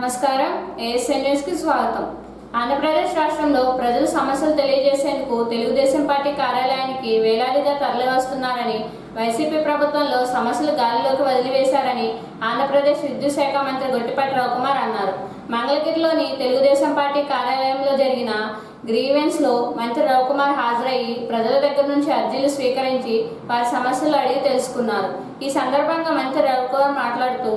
నమస్కారం. ASN news కి స్వాగతం. ఆంధ్రప్రదేశ్ రాష్ట్రంలో ప్రజల సమస్యలు తెలియజేసేందుకు తెలుగుదేశం పార్టీ కార్యాలయానికి వేలాదిగా తరలివస్తున్నారని, వైసీపీ ప్రభుత్వంలో సమస్యలు గాలిలోకి వదిలివేశారని ఆంధ్రప్రదేశ్ విద్యుత్ శాఖ మంత్రి గొట్టిపాటి రవికుమార్ అన్నారు. మంగళగిరిలోని తెలుగుదేశం పార్టీ కార్యాలయంలో జరిగిన గ్రీవెన్స్ లో మంత్రి రవికుమార్ హాజరయ్యి ప్రజల దగ్గర నుంచి అర్జీలు స్వీకరించి వారి సమస్యలు అడిగి తెలుసుకున్నారు. ఈ సందర్భంగా మంత్రి రవికుమార్ మాట్లాడుతూ,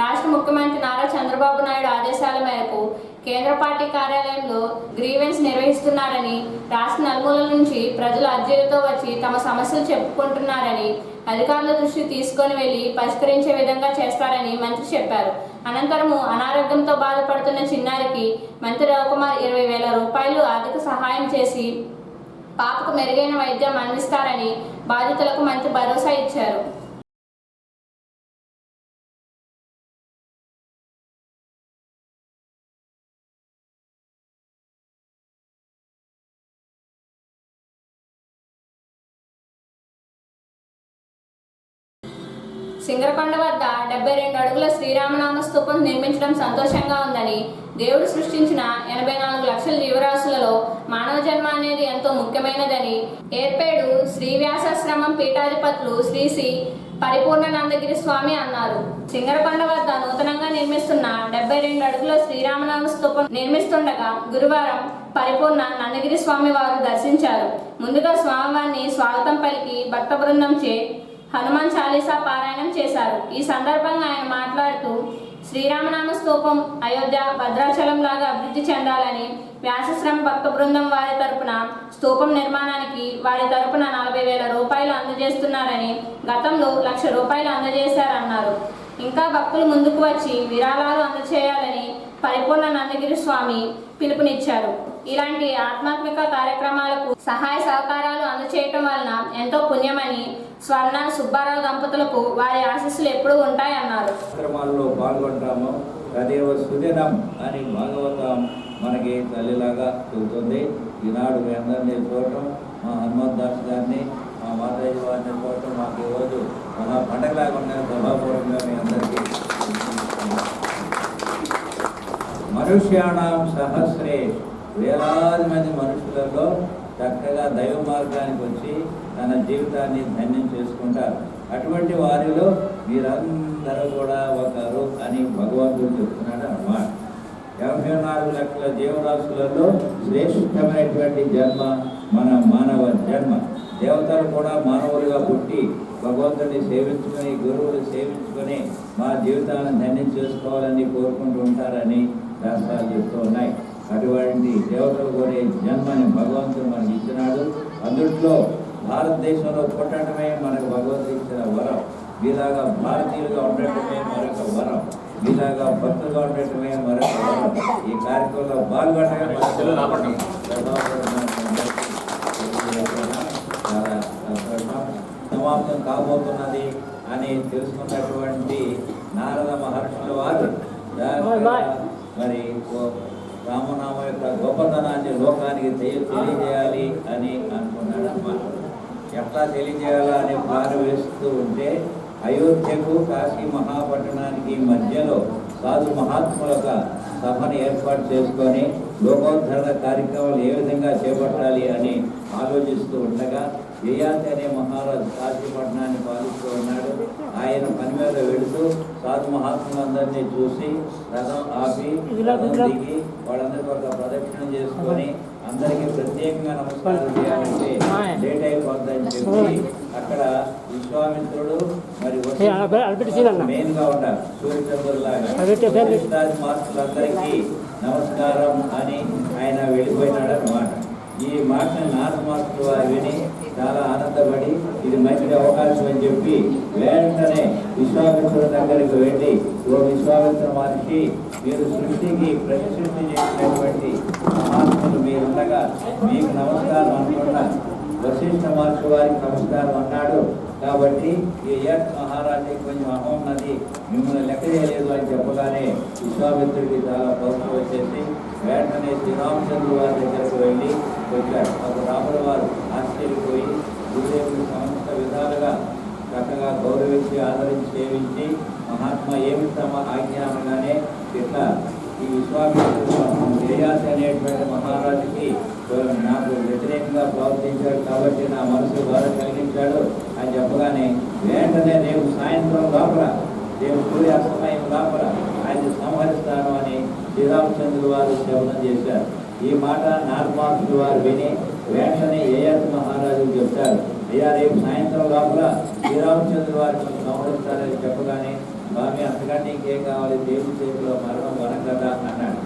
రాష్ట్ర ముఖ్యమంత్రి నారా చంద్రబాబు నాయుడు ఆదేశాల మేరకు కేంద్ర పార్టీ కార్యాలయంలో గ్రీవెన్స్ నిర్వహిస్తున్నారని, రాష్ట్ర నలుమూలల నుంచి ప్రజలు అర్జీలతో వచ్చి తమ సమస్యలు చెప్పుకుంటున్నారని, అధికారుల దృష్టి తీసుకొని వెళ్లి పరిష్కరించే విధంగా చేస్తారని మంత్రి చెప్పారు. అనంతరము అనారోగ్యంతో బాధపడుతున్న చిన్నారికి మంత్రి రవికుమార్ 20,000 రూపాయలు ఆర్థిక సహాయం చేసి పాపకు మెరుగైన వైద్యం అందిస్తారని బాధితులకు మంత్రి భరోసా ఇచ్చారు. సింగరకొండ వద్ద 72 అడుగుల శ్రీరామనామ స్తూపం నిర్మించడం సంతోషంగా ఉందని, దేవుడు సృష్టించిన 84 లక్షల జీవరాశులలో మానవ జన్మ అనేది ఎంతో ముఖ్యమైనదని ఏర్పేడు శ్రీ వ్యాసాశ్రమం పీఠాధిపతులు శ్రీ పరిపూర్ణానందగిరి స్వామి అన్నారు. సింగరకొండ వద్ద నూతనంగా నిర్మిస్తున్న 72 అడుగుల శ్రీరామనామ స్తూపం నిర్మిస్తుండగా గురువారం పరిపూర్ణ నందగిరి స్వామి వారు దర్శించారు. ముందుగా స్వామివారిని స్వాగతం పలికి భక్త బృందంచే హనుమాన్ చాలీసా పారాయణం చేశారు. ఈ సందర్భంగా ఆయన మాట్లాడుతూ, శ్రీరామనామ స్తూపం అయోధ్య, భద్రాచలం లాగా అభివృద్ధి చెందాలని వ్యాసాశ్రమ భక్త బృందం వారి తరపున స్తూపం నిర్మాణానికి వారి తరపున 40,000 రూపాయలు అందజేస్తున్నారని, గతంలో 1,00,000 రూపాయలు అందజేశారన్నారు. ఇంకా భక్తులు ముందుకు వచ్చి విరాళాలు అందజేయాలని పరిపూర్ణ నందగిరి స్వామి పిలుపునిచ్చారు. ఇలాంటి ఆధ్యాత్మిక కార్యక్రమాలకు సహాయ సహకారాలు అందచేయటం వలన ఎంతో పుణ్యమని స్వర్ణ సుబ్బారావు దంపతులకు వారి ఆశీస్సులు ఎప్పుడూ ఉంటాయన్నారు. పాల్గొంటాము తదేవ సుదినం అని భాగవతం మనకి తల్లిలాగా చెబుతుంది. ఈనాడు మీ అందరినీ చూడటం, మా హనుమంత్ దాస్ గారిని, మా మాతాజీ వారిని చూడటం మాకు ఈరోజు మహా పండగలాగా ఉన్న సభాపూర్వకంగా మీ అందరికీ. మనుష్యాణం సహస్రే, వేలాది మంది మనుషులలో చక్కగా దైవ మార్గానికి వచ్చి తన జీవితాన్ని ధన్యం చేసుకుంటారు. అటువంటి వారిలో మీరందరూ కూడా ఒకరు అని భగవంతుడు చెప్తున్నాడు అన్నమాట. 84 లక్షల జీవరాశులలో శ్రేష్టమైనటువంటి జన్మ మన మానవ జన్మ. దేవతలు కూడా మానవులుగా పుట్టి భగవంతుడిని సేవించుకొని, గురువులు సేవించుకొని మా జీవితాన్ని ధన్యం చేసుకోవాలని కోరుకుంటూ ఉంటారని శాస్త్రాలు చెప్తూ ఉన్నాయి. అటువంటి దేవతలు కోరే జన్మని భగవంతుడు మనకి ఇచ్చినాడు. అందుట్లో భారతదేశంలో పుట్టడమే మనకు భగవంతుడు ఇచ్చిన వరం. మీలాగా భారతీయులుగా ఉండటమే మరొక వరం, మీలాగా భక్తులుగా ఉండటమే మరొక వరం. ఈ కార్యక్రమంలో పాల్గొనడమే సమాప్తం కాబోతున్నది అని తెలుసుకున్నటువంటి నారద మహర్షుల వారు మరి రామనామ యొక్క గొప్పతనాన్ని లోకానికి తెలియజేయాలి అని అనుకున్నాడు అన్నమాట. ఎట్లా తెలియజేయాలా అని ప్లాన్ వేస్తూ ఉంటే అయోధ్యకు కాశీ మహాపట్టణానికి మధ్యలో సాధు మహాత్ముల సభను ఏర్పాటు చేసుకొని లోకోద్ధరణ కార్యక్రమాలు ఏ విధంగా చేపట్టాలి అని ఆలోచిస్తూ ఉండగా యయాతి అనే మహారాజు కాశీపట్నాన్ని పాలిస్తూ ఉన్నాడు. ఆయన పని మీద వెళుతూ సాధు మహాత్ములందరినీ చూసి రథం ఆపి దిగి వాళ్ళందరికీ ఒక ప్రదక్షిణ చేసుకొని అందరికీ ప్రత్యేకంగా నమస్కారం చేయాలంటే లేట్ అయిపోద్దని చెప్పి అక్కడ విశ్వామిత్రుడు మరి మెయిన్ గా ఉంటారు సూర్యచంద్రులాగా మార్పులందరికీ నమస్కారం అని ఆయన వెళ్ళిపోయినాడు అన్నమాట. ఈ మాటను నారద మహర్షులు వారు విని చాలా ఆనందపడి ఇది మంచి అవకాశం అని చెప్పి వెంటనే విశ్వామిత్రుడి దగ్గరికి వెళ్ళి, ఓ విశ్వామిత్ర మహర్షి, మీరు సృష్టికి ప్రతిసృష్టి చేసినటువంటి మహాత్ములు మీరుండగా మీకు నమస్కారం అనుకున్నా, వశిష్ఠ మహర్షి వారికి నమస్కారం అన్నాడు. కాబట్టి ఈ యత్ మహారాజుకి కొంచెం అహం ఉన్నది, మిమ్మల్ని లెక్క చేయలేదు అని చెప్పగానే విశ్వామిత్రుడికి చాలా పౌరుషం వచ్చేసి వెంటనే శ్రీరామచంద్ర వారి దగ్గరకు వెళ్ళి వచ్చాడు. అప్పుడు రాముల వారు ఆశ్చర్యపోయి గురుదేవుని సమస్త విధాలుగా చక్కగా గౌరవించి ఆదరించి సేవించి మహాత్మా ఏమి తమ ఆజ్ఞ అనగానే ఇట్లా ఈ విశ్వామిత్రుడు యయాతి అనేటువంటి మహారాజుకి నాకు వ్యతిరేకంగా ప్రవర్తించాడు కాబట్టి నా మనసు బాధ కలిగించాడు అని చెప్పగానే వెంటనే రేపు సాయంత్రం లోపల రేపు సూర్యాస్తమయం లోపల ఆయన సంహరిస్తాను అని శ్రీరామచంద్రుడు వారు శపథం చేశారు. ఈ మాట నాగమాసుడు వారు విని వెంటనే యయాతి మహారాజు చెప్తారు, అయ్యా రేపు సాయంత్రం లోపల శ్రీరామచంద్రుడు వారిని సంహరిస్తారని చెప్పగానే స్వామి అంతకంటే ఇంకేం కావాలి, దేవుడి చేతిలో మరణం వరం కదా అన్నాడు.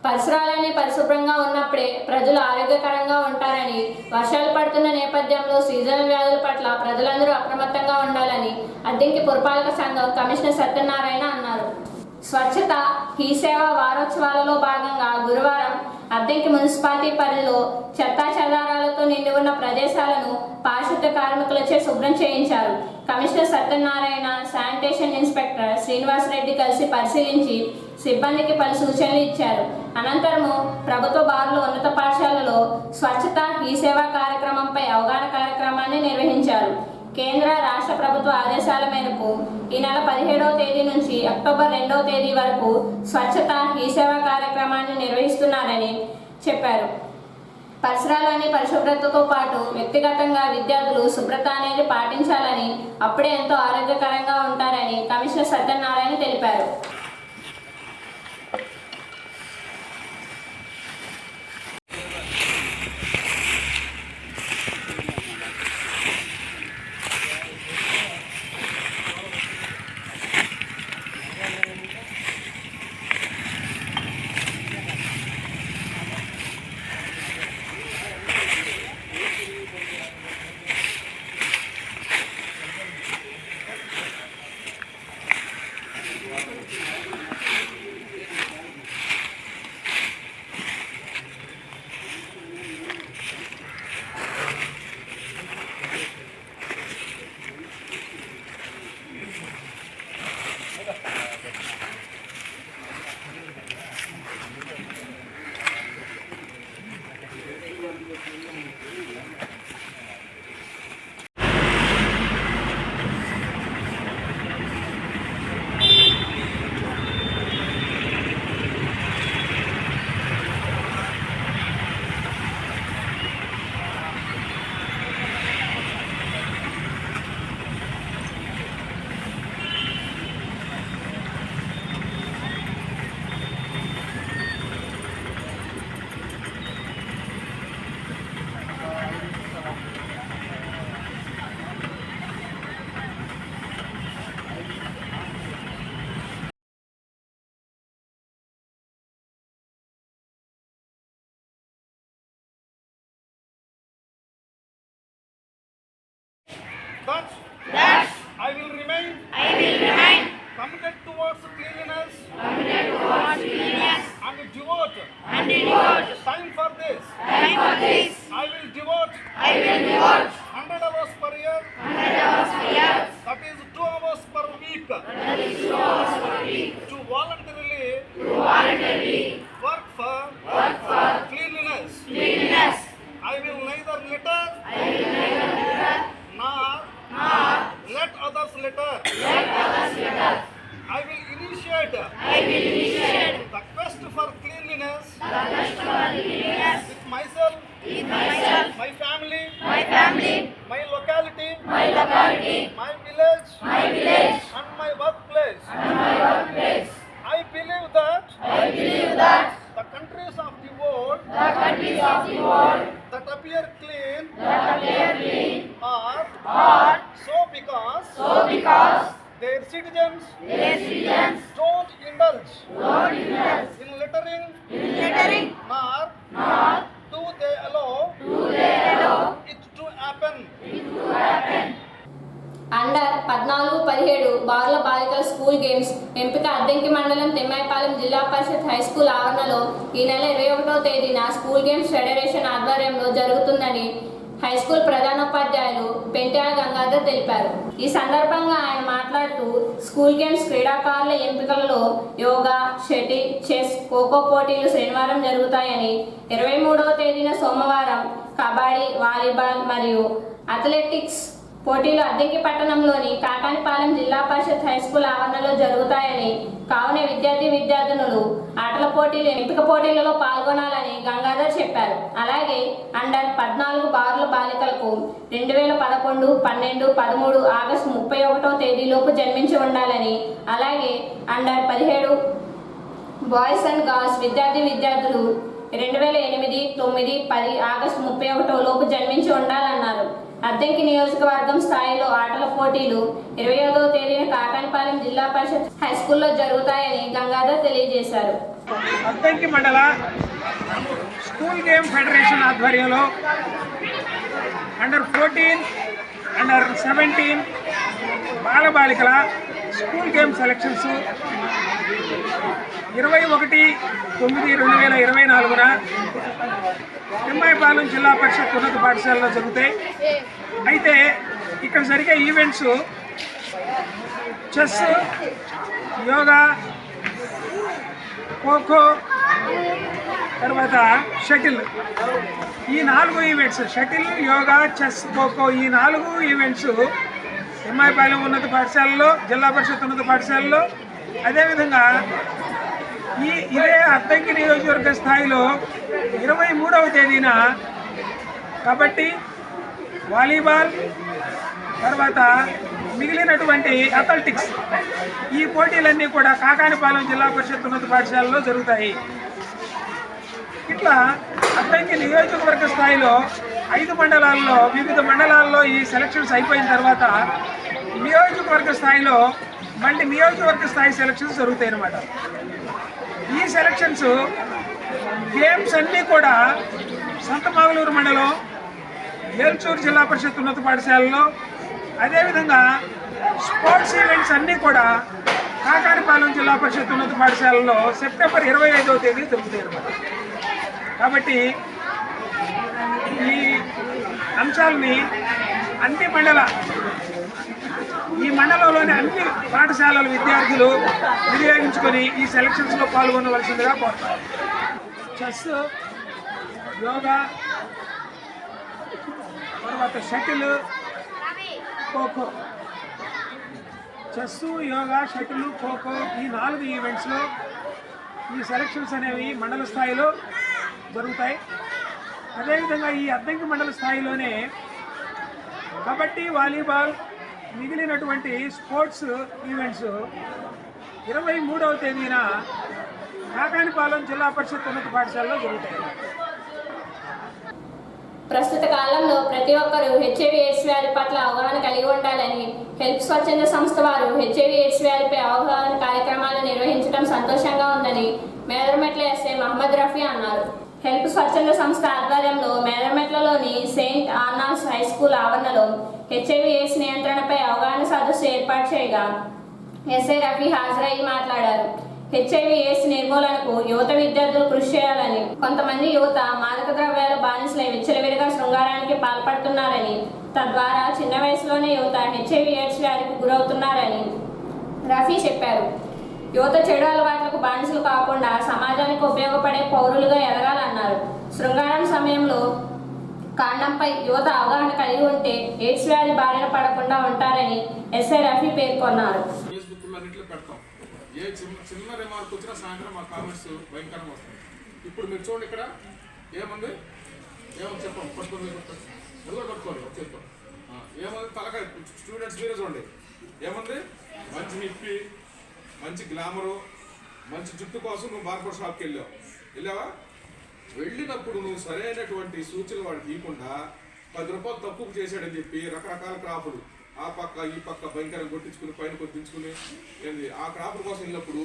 పరిసరాలన్నీ పరిశుభ్రంగా ఉన్నప్పుడే ప్రజలు ఆరోగ్యకరంగా ఉంటారని, వర్షాలు పడుతున్న నేపథ్యంలో సీజనల్ వ్యాధుల పట్ల ప్రజలందరూ అప్రమత్తంగా ఉండాలని అద్దెంకి పురపాలక సంఘం కమిషనర్ సత్యనారాయణ అన్నారు. స్వచ్ఛత హీ సేవ వారోత్సవాలలో భాగంగా గురువారం అద్దెంకి మున్సిపాలిటీ పరిధిలో చెత్తా చెదారాలతో నిండి ఉన్న ప్రదేశాలను పారిశుద్ధ్య కార్మికులచే శుభ్రం చేయించారు. Commissioner Satyanarayana, sanitation inspector Srinivasa Reddy కలిసి పరిశీలించి సిబ్బందికి పలు సూచనలు ఇచ్చారు. అనంతరము ప్రభుత్వ బాలుర ఉన్నత పాఠశాలలో స్వచ్ఛత హీ సేవా కార్యక్రమంపై అవగాహన కార్యక్రమాన్ని నిర్వహించారు. కేంద్ర రాష్ట్ర ప్రభుత్వ ఆదేశాల మేరకు ఈ నెల 17వ తేదీ నుంచి అక్టోబర్ 2వ తేదీ వరకు స్వచ్ఛత హీ సేవా కార్యక్రమాన్ని నిర్వహిస్తున్నారని చెప్పారు. పరిసరాలన్నీ పరిశుభ్రతతో పాటు వ్యక్తిగతంగా విద్యార్థులు శుభ్రత అనేది పాటించాలని, అప్పుడే ఎంతో ఆరోగ్యకరంగా ఉంటారని కమిషనర్ సత్యనారాయణ తెలిపారు. That I will remain Time for this. I will devote 100 hours per year. That is 2 hours per week. To voluntarily work for cleanliness. I will neither litter nor let others litter. I will initiate the quest for cleanliness with myself, my family, my locality, my village, and my workplace. I believe that the countries of the world that appear clean are so because their citizens don't indulge in littering nor do they allow it to happen. Under 14-17 బాలుల బాలికల school games ఎంపిక అద్దంకి మండలం తిమ్మాయిపాలెం జిల్లా పరిషత్ high school ఆవరణలో ఈ నెల 21వ తేదీన school games federation ఆధ్వర్యంలో జరుగుతుందని హై స్కూల్ ప్రధానోపాధ్యాయులు పెంట్యాల గంగాధర్ తెలిపారు. ఈ సందర్భంగా ఆయన మాట్లాడుతూ స్కూల్ గేమ్స్ క్రీడాకారుల ఎంపికలలో యోగా, షటిల్, చెస్, ఖోఖో పోటీలు శనివారం జరుగుతాయని, 23వ తేదీన సోమవారం కబడ్డీ, వాలీబాల్ మరియు అథ్లెటిక్స్ పోటీలు అద్దెకి పట్టణంలోని కాకానిపాలెం జిల్లా పరిషత్ హై స్కూల్ ఆవరణలో జరుగుతాయని, కావున విద్యార్థినులు ఆటల పోటీలు, ఎంపిక పోటీలలో పాల్గొనాలని గంగాధర్ చెప్పారు. అలాగే అండర్ 14 బాలుల బాలికలకు 2011, 12, 13 ఆగస్టు 31వ తేదీలోపు జన్మించి ఉండాలని, అలాగే అండర్ 17 బాయ్స్ అండ్ గర్ల్స్ విద్యార్థులు 2008, 9, 10 ఆగస్టు 31వ లోపు జన్మించి ఉండాలన్నారు. అద్దంకి నియోజకవర్గం స్థాయిలో ఆటల పోటీలు 21వ తేదీన కాకానిపాలెం జిల్లా పరిషత్ హై స్కూల్లో జరుగుతాయని గంగాధర్ తెలియజేశారు. అద్దంకి మండల స్కూల్ గేమ్ ఫెడరేషన్ ఆధ్వర్యంలో అండర్ 14, అండర్ 17 బాలబాలికల స్కూల్ గేమ్ సెలక్షన్స్ 21/9/2024న తిమ్మాయిపాలెం జిల్లా పరిషత్ ఉన్నత పాఠశాలలో జరుగుతాయి. అయితే ఇక్కడ జరిగే ఈవెంట్స్ చెస్, యోగా, ఖోఖో, తర్వాత షటిల్. ఈ 4 events shuttle, yoga, chess, kho kho ఈ 4 ఈవెంట్స్ తిమ్మాయిపాలెం ఉన్నత పాఠశాలలో, జిల్లా పరిషత్ ఉన్నత పాఠశాలలో, అదేవిధంగా ఇదే అద్దంకి నియోజకవర్గ స్థాయిలో 23వ తేదీన కబడ్డీ, వాలీబాల్, తర్వాత మిగిలినటువంటి అథ్లెటిక్స్ ఈ పోటీలన్నీ కూడా కాకానిపాలెం జిల్లా పరిషత్ ఉన్నత పాఠశాలలో జరుగుతాయి. ఇట్లా అద్దంకి నియోజకవర్గ స్థాయిలో 5 మండలాల్లో, వివిధ మండలాల్లో ఈ సెలక్షన్స్ అయిపోయిన తర్వాత నియోజకవర్గ స్థాయిలో మళ్ళీ నియోజకవర్గ స్థాయి సెలక్షన్స్ జరుగుతాయి అన్నమాట. ఈ సెలక్షన్స్ గేమ్స్ అన్నీ కూడా సంతమాగులూరు మండలం, ఏల్చూరు జిల్లా పరిషత్ ఉన్నత పాఠశాలలో, అదేవిధంగా స్పోర్ట్స్ ఈవెంట్స్ అన్నీ కూడా కాకానిపాలెం జిల్లా పరిషత్ ఉన్నత పాఠశాలలో సెప్టెంబర్ 25వ తేదీ జరుగుతాయి అన్నమాట. కాబట్టి ఈ అంశాలని ఈ మండలంలోని అన్ని పాఠశాలల విద్యార్థులు వినియోగించుకొని ఈ సెలక్షన్స్లో పాల్గొనవలసిందిగా కోరుతారు. చెస్, యోగా, తర్వాత shuttle, kho kho. Chess, yoga, shuttle, kho kho ఈ 4 ఈవెంట్స్లో ఈ సెలక్షన్స్ అనేవి మండల స్థాయిలో జరుగుతాయి. అదేవిధంగా ఈ అద్దంకి మండల స్థాయిలోనే కబడ్డీ, వాలీబాల్ మిగిలినటువంటి స్పోర్ట్స్ ఈవెంట్స్ 23వ తేదీన కాకానిపాలెం జిల్లా పరిషత్ ఉన్నత పాఠశాలలో జరుగుతాయి. ప్రస్తుత కాలంలో ప్రతి ఒక్కరూ HIV/AIDS వ్యాధి పట్ల అవగాహన కలిగి ఉండాలని హెల్ప్ స్వచ్ఛంద సంస్థ వారు HIV/AIDS వ్యాధిపై అవగాహన కార్యక్రమాలు నిర్వహించడం సంతోషంగా ఉందని మేదరమెట్ల ఎస్ఐ మహమ్మద్ రఫీ అన్నారు. హెల్ప్ స్వచ్ఛంద సంస్థ ఆధ్వర్యంలో మేదరమెట్లలోని సెయింట్ ఆనాస్ హై స్కూల్ ఆవరణలో HIV/AIDS నియంత్రణపై అవగాహన సదస్సు ఏర్పాటు చేయగా ఎస్ఐ రఫీ హాజరయ్యి మాట్లాడారు. హెచ్ఐవి ఎయిడ్స్ నిర్మూలనకు యువత విద్యార్థులు కృషి చేయాలని, కొంతమంది యువత మాదక ద్రవ్యాల బానిసలై విచ్చలవిడిగా శృంగారానికి పాల్పడుతున్నారని, తద్వారా చిన్న వయసులోనే యువత హెచ్ఐవి ఎయిడ్స్ వ్యాధికి గురవుతున్నారని రఫీ చెప్పారు. యువత చెడు అలవాట్లకు బానిసలు కాకుండా సమాజానికి ఉపయోగపడే పౌరులుగా ఎదగాలన్నారు. శృంగారం సమయంలో కాండంపై యువత అవగాహన కలిగి ఉంటే ఎయిడ్స్ వ్యాధి బారిన పడకుండా ఉంటారని ఎస్ఐ రఫీ పేర్కొన్నారు. ఏ చిన్న రిమార్క్ వచ్చినా సాయంత్రం మా కామెంట్స్ భయంకరంగా వస్తాయి. ఇప్పుడు మీరు చూడండి, ఇక్కడ ఏముంది చెప్పండి, పట్టుకోండి చెప్తాం. ఏముంది తలకాయ, స్టూడెంట్స్ మీరే చూడండి, ఏముంది మంచి హిప్పి, మంచి గ్లామరు, మంచి జుట్టు కోసం నువ్వు బార్బర్ షాప్కి వెళ్ళావా? వెళ్ళినప్పుడు నువ్వు సరైనటువంటి సూచనలు వాడికి ఇవ్వకుండా 10 రూపాయలు తక్కువ చేశాడని చెప్పి రకరకాల క్రాపులు ఆ పక్క ఈ పక్క భయంకరంగా కొట్టించుకుని పైన కొట్టించుకుని ఏంది ఆ క్రాపుల కోసం వెళ్ళినప్పుడు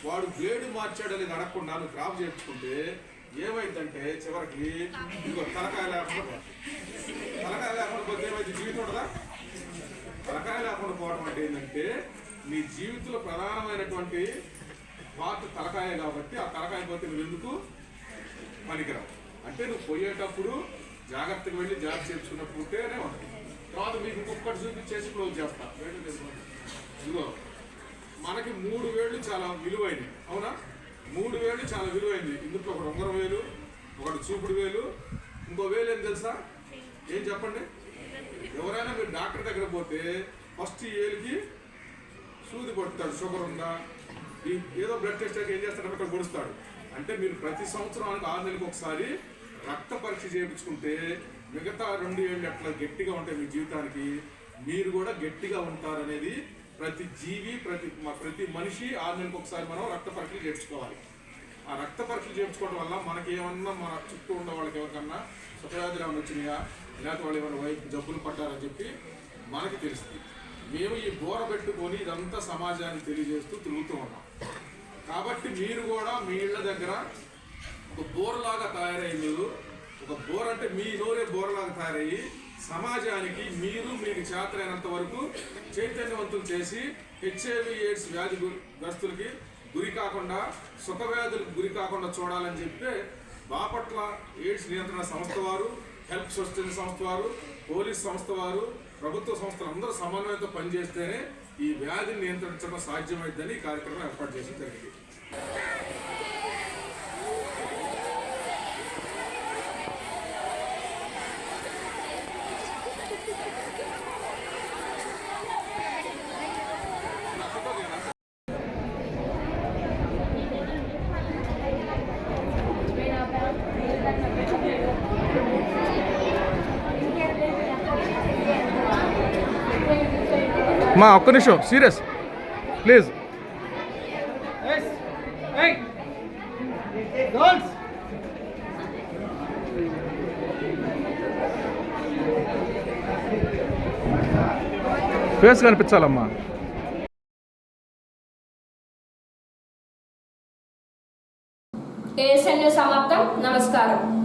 వాడు బ్లేడ్ మార్చాడు అనేది అడగకుండా నువ్వు క్రాప్ చేయించుకుంటే ఏమైందంటే చివరికి ఇదిగో తలకాయ లేకుండా పోతే ఏమైంది? జీవితం ఉండదా? తలకాయ లేకుండా పోవడం అంటే ఏంటంటే నీ జీవితంలో ప్రధానమైనటువంటి పార్ట్ తలకాయ కాబట్టి ఆ తలకాయ పోతే నువ్వు ఎందుకు పనికిరావు. అంటే నువ్వు పోయేటప్పుడు జాగ్రత్తగా వెళ్ళి జాగ్రత్త చేర్చుకున్నప్పుడు ఉంటేనే ఉంటుంది. తర్వాత మీకు ఇంకొకటి చూపించేసి క్లోజ్ చేస్తా. ఇదిగో మనకి 3 వేళ్ళు చాలా విలువైనవి, అవునా? 3 వేళ్ళు చాలా విలువైంది. ఇందులో ఒకటి ఉంగరం వేలు, ఒకటి చూపుడు వేలు, ఇంకో వేలు ఏం తెలుసా? ఏం చెప్పండి? ఎవరైనా మీరు డాక్టర్ దగ్గర పోతే ఫస్ట్ ఈ వేలుకి సూది కొడతాడు, షుగర్ ఉందా, ఏదో బ్లడ్ టెస్ట్ అయితే ఏం చేస్తాడు, అక్కడ పొడుస్తాడు. అంటే మీరు ప్రతి సంవత్సరానికి 6 నెలలకు ఒకసారి రక్త పరీక్ష చేయించుకుంటే మిగతా 2 ఏళ్ళు ఎట్లా గట్టిగా ఉంటాయి మీ జీవితానికి, మీరు కూడా గట్టిగా ఉంటారనేది ప్రతి జీవి, ప్రతి మనిషి 6 నెలలకు ఒకసారి మనం రక్త పరీక్షలు చేయించుకోవాలి. ఆ రక్త పరీక్షలు చేయించుకోవడం వల్ల మనకి ఏమన్నా మన చుట్టూ ఉన్న వాళ్ళకి ఎవరికన్నా సుఖవ్యాధులు ఏమైనా వచ్చినాయా, లేకపోతే వాళ్ళు ఏమైనా జబ్బులు పడ్డారని చెప్పి మనకి తెలుస్తుంది. మేము ఈ బోర పెట్టుకొని ఇదంతా సమాజానికి తెలియజేస్తూ తిరుగుతూ ఉన్నాం. కాబట్టి మీరు కూడా మీ ఇళ్ళ దగ్గర ఒక బోరలాగా తయారయ్యి, మీరు ఒక బోర్ అంటే మీ నోరే బోరలాగా తయారయ్యి సమాజానికి మీరు మీకు చేతనైనంత వరకు చైతన్యవంతులు చేసి హెచ్ఐవి ఎయిడ్స్ వ్యాధి గ్రస్తులకి గురి కాకుండా, సుఖవ్యాధులకు గురి కాకుండా చూడాలని చెప్పి బాపట్ల ఎయిడ్స్ నియంత్రణ సంస్థ వారు, హెల్ప్ సొసైటీ సంస్థ వారు, పోలీస్ సంస్థ వారు, ప్రభుత్వ సంస్థలు అందరూ సమన్వయంతో పనిచేస్తేనే ఈ వ్యాధిని నియంత్రించడం సాధ్యమైందని ఈ కార్యక్రమం ఏర్పాటు చేయడం జరిగింది. మా ఒక్క నిమిషం సీరియస్ ప్లీజ్. ఫేస్ కనిపించాలమ్మా. ఏఎస్ఎన్ న్యూస్ సమాప్తం. నమస్కారం.